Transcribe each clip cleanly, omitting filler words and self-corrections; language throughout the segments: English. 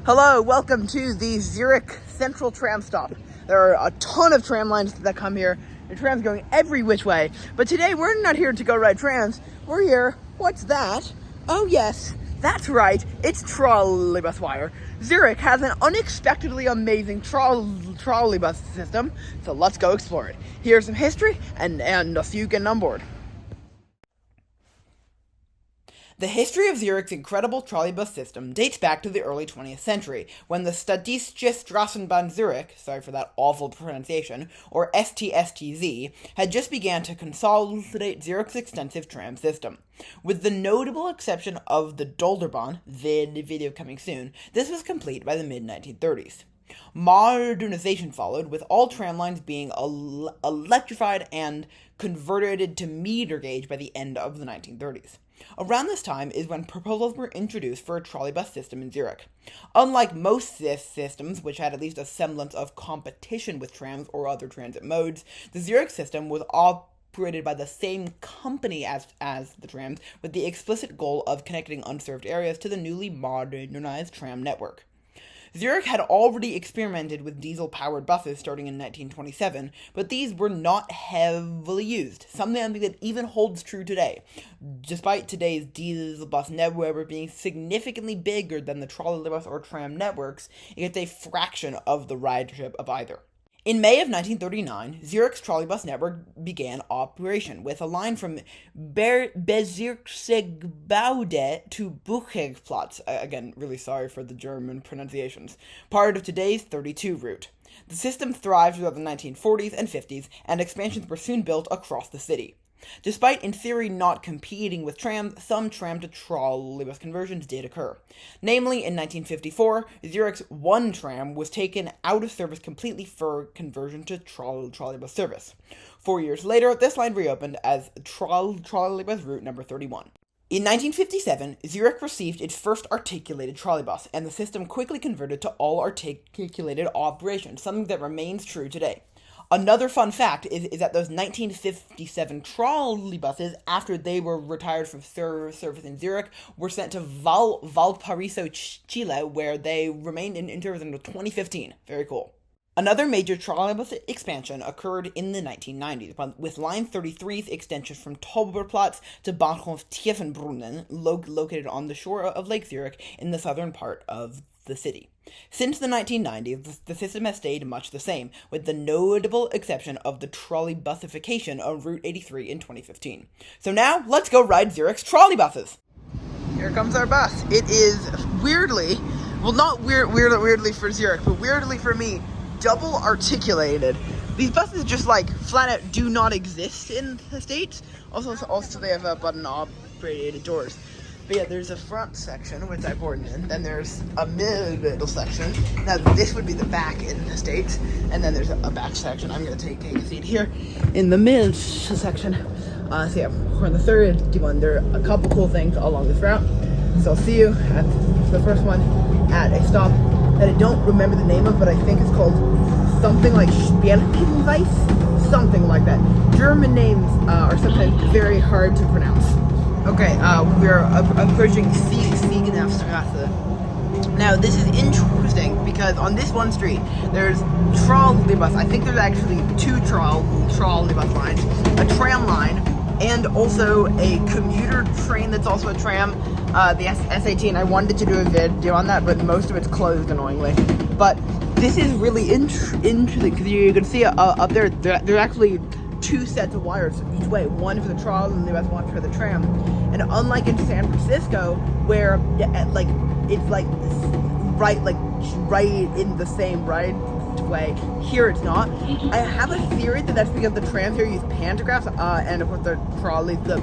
Hello, welcome to the Zurich Central Tram Stop. There are a ton of tram lines that come here, and trams going every which way. But today, we're not here to go ride trams. We're here, what's that? Oh yes, that's right, it's Trolleybus wire. Zurich has an unexpectedly amazing Trolleybus system, so let's go explore it. Here's some history, and a few getting on board. The history of Zurich's incredible trolleybus system dates back to the early 20th century, when the Städtische Straßenbahn Zurich, sorry for that awful pronunciation, or STSTZ, had just began to consolidate Zurich's extensive tram system. With the notable exception of the Dolderbahn, video coming soon, this was complete by the mid-1930s. Modernization followed, with all tram lines being electrified and converted to meter gauge by the end of the 1930s. Around this time is when proposals were introduced for a trolleybus system in Zurich. Unlike most systems, which had at least a semblance of competition with trams or other transit modes, the Zurich system was operated by the same company as the trams, with the explicit goal of connecting unserved areas to the newly modernized tram network. Zurich had already experimented with diesel-powered buses starting in 1927, but these were not heavily used, something that even holds true today. Despite today's diesel bus network being significantly bigger than the trolleybus or tram networks, it gets a fraction of the ridership of either. In May of 1939, Zurich's trolleybus network began operation, with a line from Bezirksgebäude to Buchigplatz, again, really sorry for the German pronunciations, part of today's 32 route. The system thrived throughout the 1940s and 50s, and expansions were soon built across the city. Despite, in theory, not competing with trams, some tram-to-trolleybus conversions did occur. Namely, in 1954, Zurich's one tram was taken out of service completely for conversion to trolleybus service. 4 years later, this line reopened as trolleybus route number 31. In 1957, Zurich received its first articulated trolleybus, and the system quickly converted to all articulated operations, something that remains true today. Another fun fact is that those 1957 trolleybuses, after they were retired from service in Zurich, were sent to Valparaiso, Chile, where they remained in service until 2015. Very cool. Another major trolleybus expansion occurred in the 1990s, with Line 33's extension from Tolberplatz to Bahnhof Tiefenbrunnen, located on the shore of Lake Zurich in the southern part of the city. Since the 1990s, the system has stayed much the same, with the notable exception of the trolleybusification of Route 83 in 2015. So now, let's go ride Zurich's trolleybuses! Here comes our bus. It is weirdly, well, not weirdly for Zurich, but weirdly for me, double articulated. These buses just flat out do not exist in the States. Also they have button operated doors. But yeah, there's a front section, which I boarded in. Then there's a middle section. Now, this would be the back in the States. And then there's a back section. I'm going to take a seat here in the middle section. So yeah, we're on the 31. There are a couple cool things along this route. So I'll see you at the first one at a stop that I don't remember the name of, but I think it's called something like Spielkenweiss, something like that. German names are sometimes very hard to pronounce. Okay, we're approaching Kienastenwies. Now, this is interesting because on this one street, there's trolleybus. I think there's actually two trolleybus lines, a tram line, and also a commuter train that's also a tram, the S18. I wanted to do a video on that, but most of it's closed, annoyingly. But this is really interesting because you can see up there, there's actually two sets of wires each way, one for the trolleybus, one for the tram. And unlike in San Francisco, where it's right in the same right way, here it's not. I have a theory that that's because the trams here use pantographs, and of course the trolley, the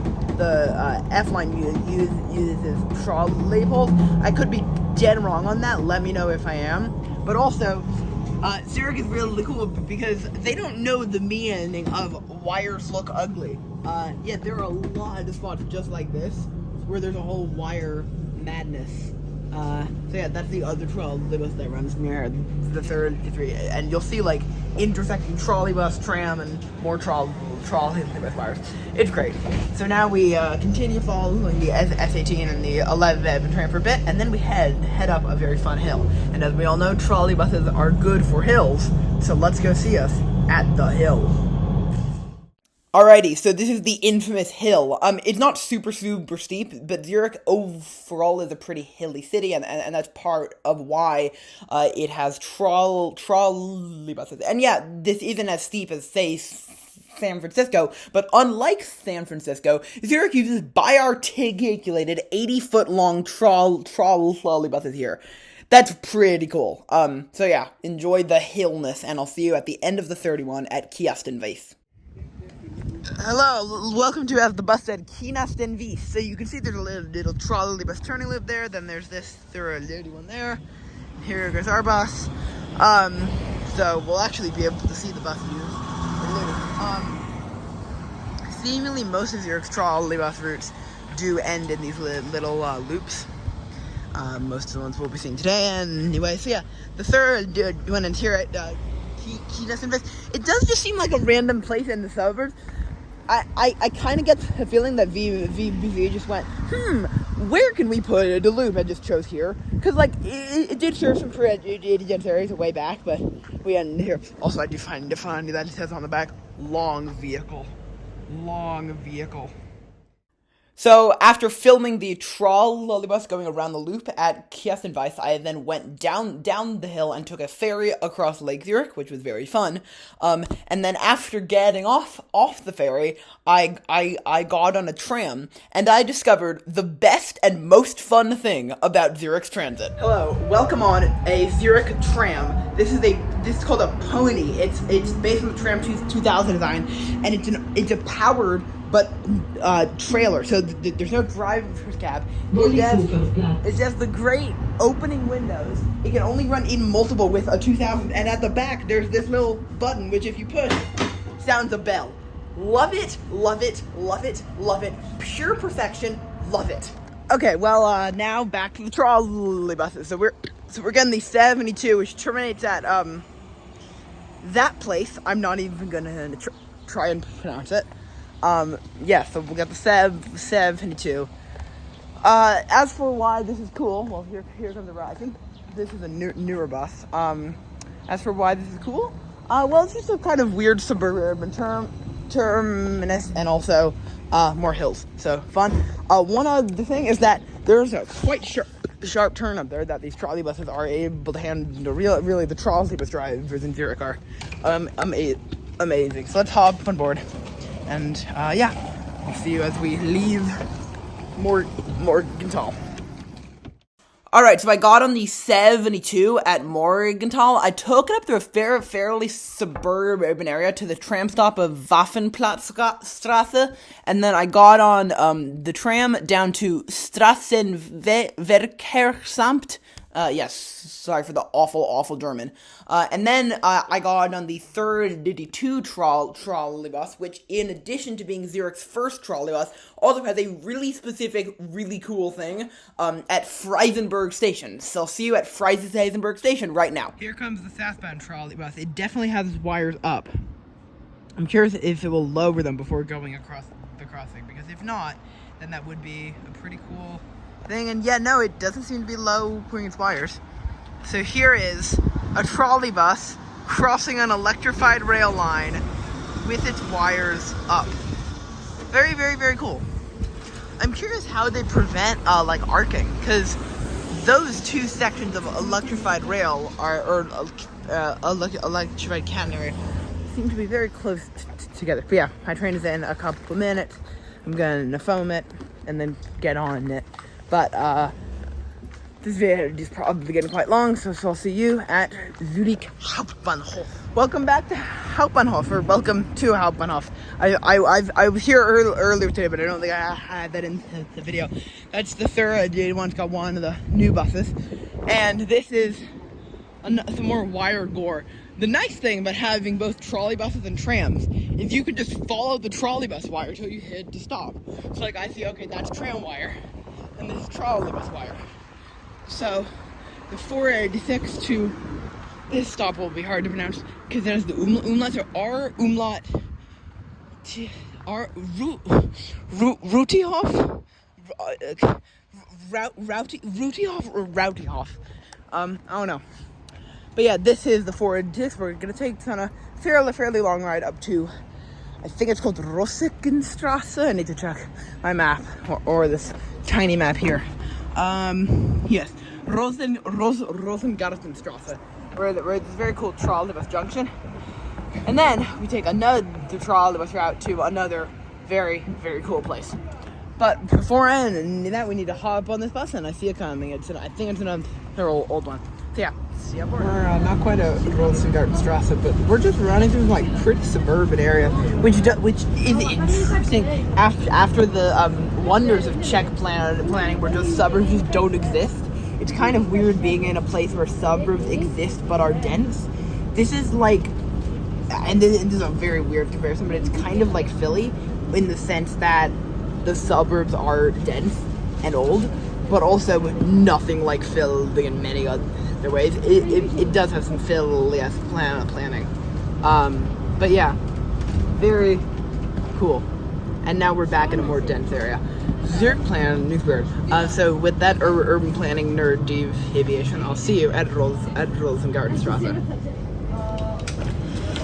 F line uses trolley poles. I could be dead wrong on that. Let me know if I am. But also, Zurich is really cool because they don't know the meaning of wires look ugly. Yet there are a lot of spots just like this where there's a whole wire madness So yeah, that's the other trolleybus that runs near the 33, and you'll see like intersecting trolleybus, tram, and more trolleybus wires. It's great. So now we continue following the S18 and the 11 tram for a bit, and then we head up a very fun hill. And as we all know, trolleybuses are good for hills, so let's go see us at the hill. Alrighty, so this is the infamous hill. It's not super steep, but Zurich overall is a pretty hilly city, and that's part of why it has trolleybuses. And yeah, this isn't as steep as, say, San Francisco, but unlike San Francisco, Zurich uses bi-articulated 80-foot-long trolleybuses here. That's pretty cool. So yeah, enjoy the hillness, and I'll see you at the end of the 31 at Kienastenwies. Hello, welcome to, as the bus said, Kienastenwies. So you can see there's a little trolleybus turning loop there, then there's this 31 there. Here goes our bus. So we'll actually be able to see the bus use. Seemingly most of Zurich's trolleybus routes do end in these little loops. Most of the ones we'll be seeing today. And anyway, so yeah, the third one in here at Kienastenwies. It does just seem like a random place in the suburbs. I kind of get the feeling that VBV just went, where can we put a loop, and just chose here. Because, like, it did serve some pretty dense areas way back, but we ended here. Also, I do find it funny that it says on the back, long vehicle. Long vehicle. So, after filming the trolleybus going around the loop at Kienastenwies, I then went down the hill and took a ferry across Lake Zurich, which was very fun. And then after getting off the ferry, I got on a tram, and I discovered the best and most fun thing about Zurich's transit. Hello, welcome on a Zurich tram. This is called a pony. It's based on the Tram 2000 design, and it's a powered but trailer, so there's no driver's cab. It has the great opening windows. It can only run in multiple with a 2000, and at the back there's this little button which, if you push, sounds a bell. Love it, love it, love it, love it. Pure perfection, love it. Okay, well, now back to the trolleybuses. So we're getting the 72, which terminates at that place. I'm not even gonna try and pronounce it. Yeah, so we'll get the 72. As for why this is cool, well, here comes the rising. This is a newer bus. As for why this is cool, well, it's just a kind of weird suburban terminus, and also, more hills. So, fun. One other thing is that there's a quite sharp turn up there that these trolleybuses are able to handle. Really, the trolleybus drivers in Zurich are, amazing. So let's hop on board. And, yeah, we'll see you as we leave Morgenthal. Alright, so I got on the 72 at Morgenthal. I took it up through a fairly suburban area to the tram stop of Waffenplatzstrasse, and then I got on the tram down to Straßenverkehrsamt. Yes, sorry for the awful German. And then I got on the 32 trolleybus, which, in addition to being Zurich's first trolleybus, also has a really specific, really cool thing at Friesenberg Station. So I'll see you at Friesenberg Station right now. Here comes the southbound trolleybus. It definitely has wires up. I'm curious if it will lower them before going across the crossing, because if not, then that would be a pretty cool thing. And yeah, no, it doesn't seem to be lowering its wires. So here is a trolleybus crossing an electrified rail line with its wires up. Very, very, very cool. I'm curious how they prevent like arcing, because those two sections of electrified rail electrified catenary seem to be very close together. But yeah, my train is in a couple of minutes. I'm gonna foam it and then get on it. But this video is probably getting quite long, so I'll see you at Zurich Hauptbahnhof. Welcome back to Hauptbahnhof, or welcome to Hauptbahnhof. I was here earlier today, but I don't think I had that in the video. That's the third one. It's got one of the new buses, and this is some more wired gore. The nice thing about having both trolleybuses and trams is you can just follow the trolleybus wire until you hit to stop. So like I see, okay, that's tram wire, and this is trolleybus wire. So, the 486 to this stop will be hard to pronounce because there's the umlauts are R umlaut R Rutiehof Rutiehof or Routiehof. I don't know. But yeah, this is the 486. We're gonna take on a fairly long ride up to, I think it's called Rosengartenstrasse. I need to check my map or this tiny map here. Yes, Rosengartenstrasse. We're at this very cool Trolleybus junction, and then we take another Trolleybus route to another very cool place. But before that, we need to hop on this bus, and I see it coming. I think it's another old one. So yeah, see you aboard. We're not quite at Rosengartenstrasse, but we're just running through like pretty suburban area, which is interesting. After the wonders of Czech planning, where just suburbs just don't exist. It's kind of weird being in a place where suburbs exist but are dense. This is like, and this is a very weird comparison, but it's kind of like Philly in the sense that the suburbs are dense and old, but also nothing like Philly in many other ways. It does have some Philly-esque planning. But yeah, very cool. And now we're back in a more dense area. Zurich plan, Newsburg. So with that urban planning nerd deviation, I'll see you at Rosengartenstrasse.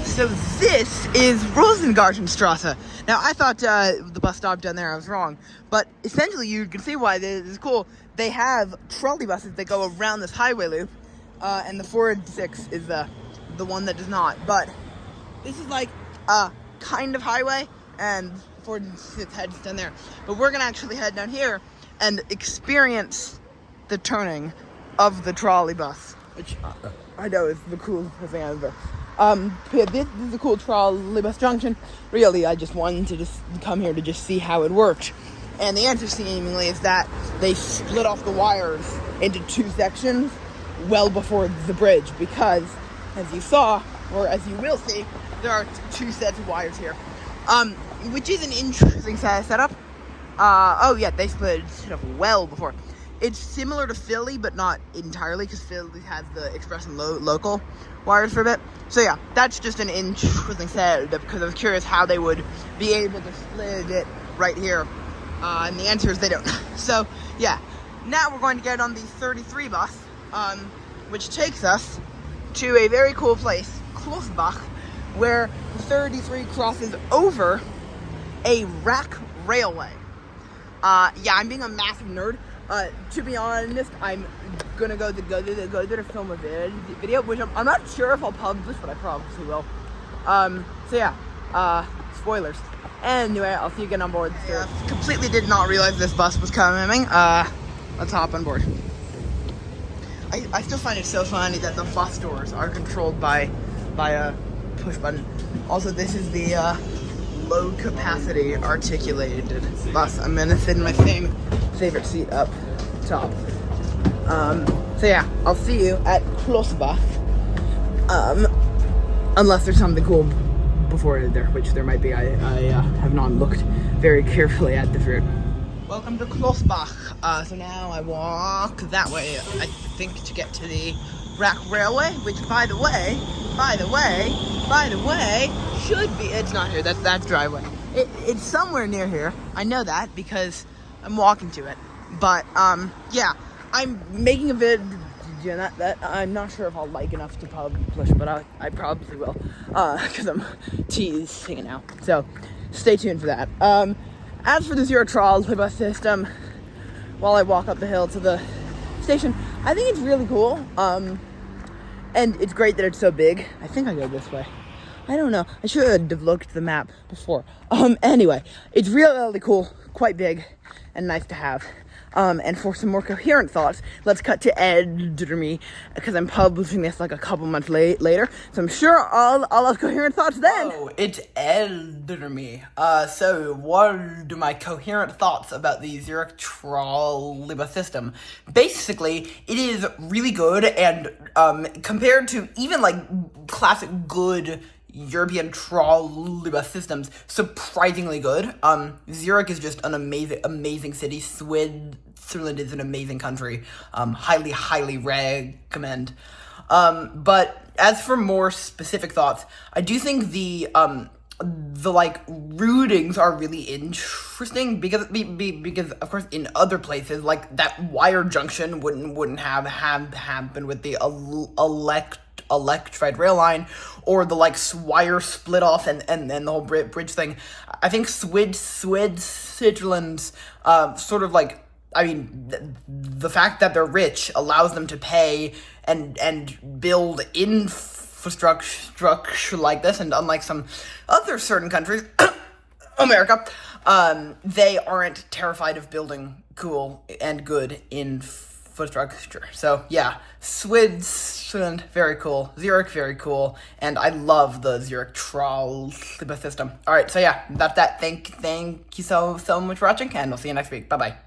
So this is Rosengartenstrasse. Now I thought the bus stop down there, I was wrong. But essentially you can see why this is cool. They have trolleybuses that go around this highway loop. And the 486 is the one that does not. But this is like a kind of highway, and 486 heads down there. But we're gonna actually head down here and experience the turning of the trolleybus, which I know is the coolest thing ever. Yeah, this is a cool trolleybus junction. Really, I just wanted to just come here to just see how it worked. And the answer seemingly is that they split off the wires into two sections well before the bridge, because as you saw, or as you will see, there are two sets of wires here. Which is an interesting setup. Oh yeah, they split it up well before. It's similar to Philly, but not entirely, because Philly has the express and local wires for a bit. So yeah, that's just an interesting setup, because I was curious how they would be able to split it right here. And the answer is they don't. So yeah, now we're going to get on the 33 bus, which takes us to a very cool place, Klosbach, where the 33 crosses over a rack railway. Yeah, I'm being a massive nerd. To be honest, I'm gonna go to film a video, which I'm not sure if I'll publish, but I probably will. So yeah, spoilers. Anyway, I'll see you again on board. Yeah, completely did not realize this bus was coming. Let's hop on board. I still find it so funny that the bus doors are controlled by a push button. Also, this is the low capacity articulated bus. I'm gonna sit in my favorite seat up top. So yeah, I'll see you at Klosbach. Unless there's something cool before there, which there might be. I have not looked very carefully at the route. Welcome to Klosbach. So now I walk that way, I think, to get to the rack railway, which by the way, should be, it's not here, that's driveway. It's somewhere near here. I know that because I'm walking to it. But, yeah, I'm making a video that I'm not sure if I'll like enough to publish, but I probably will, because I'm teasing it now. So, stay tuned for that. As for the Zurich Trolleybus system, while I walk up the hill to the station, I think it's really cool. And it's great that it's so big. I think I go this way. I don't know. I should have looked at the map before. Anyway, it's really cool, quite big, and nice to have. And for some more coherent thoughts, let's cut to me, because I'm publishing this like a couple months later, so I'm sure I'll have coherent thoughts then. Oh, it's me. So what are my coherent thoughts about the Zurich Trolleybus system? Basically, it is really good, and compared to even like classic good European trolleybus systems, surprisingly good. Zurich is just an amazing city. Switzerland is an amazing country. Highly recommend. But as for more specific thoughts, I do think the like routings are really interesting because of course in other places like that wire junction wouldn't have happened with the electrified rail line, or the like wire split off and the whole bridge thing. I think Switzerland's sort of like, I mean, the fact that they're rich allows them to pay and build infrastructure like this, and unlike some other certain countries, America, they aren't terrified of building cool and good infrastructure. So yeah, Switzerland, very cool. Zurich, very cool. And I love the Zurich Trolleybus system. Alright, so yeah, that's that. Thank you so much for watching, and we'll see you next week. Bye-bye.